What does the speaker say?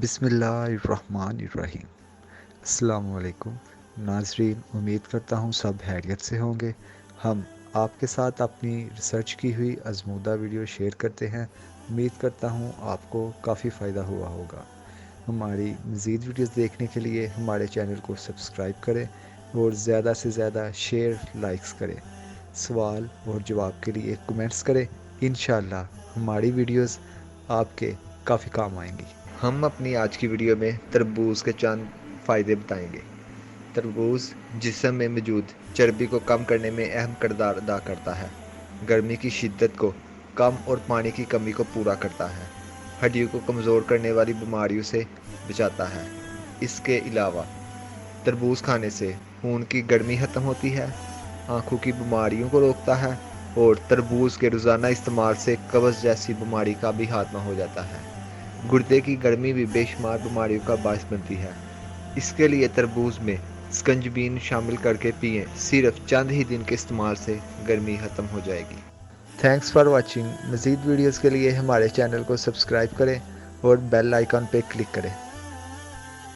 बिस्मिल्लाहिर्रहमानिर्रहीम। अस्सलाम वालेकुम नाज़रीन, उम्मीद करता हूँ सब खैरियत से होंगे। हम आपके साथ अपनी रिसर्च की हुई आज़मूदा वीडियो शेयर करते हैं। उम्मीद करता हूँ आपको काफ़ी फ़ायदा हुआ होगा। हमारी मज़ीद वीडियोज़ देखने के लिए हमारे चैनल को सब्सक्राइब करें और ज़्यादा से ज़्यादा शेयर लाइक्स करें। सवाल और जवाब के लिए कमेंट्स करें। इंशाअल्लाह हमारी वीडियोज़ आपके काफ़ी काम आएंगी। हम अपनी आज की वीडियो में तरबूज के चंद फ़ायदे बताएंगे। तरबूज जिस्म में मौजूद चर्बी को कम करने में अहम किरदार अदा करता है। गर्मी की शिद्दत को कम और पानी की कमी को पूरा करता है। हड्डियों को कमज़ोर करने वाली बीमारियों से बचाता है। इसके अलावा तरबूज खाने से खून की गर्मी ख़त्म होती है, आँखों की बीमारियों को रोकता है और तरबूज के रोज़ाना इस्तेमाल से कब्ज़ जैसी बीमारी का भी खात्मा हो जाता है। गुर्दे की गर्मी भी बेशुमार बीमारियों का बायस बनती है। इसके लिए तरबूज में स्कंजबीन शामिल करके पिएं। सिर्फ चंद ही दिन के इस्तेमाल से गर्मी ख़त्म हो जाएगी। Thanks for watching. मज़ीद वीडियोज़ के लिए हमारे चैनल को सब्सक्राइब करें और बेल आइकन पर क्लिक करें।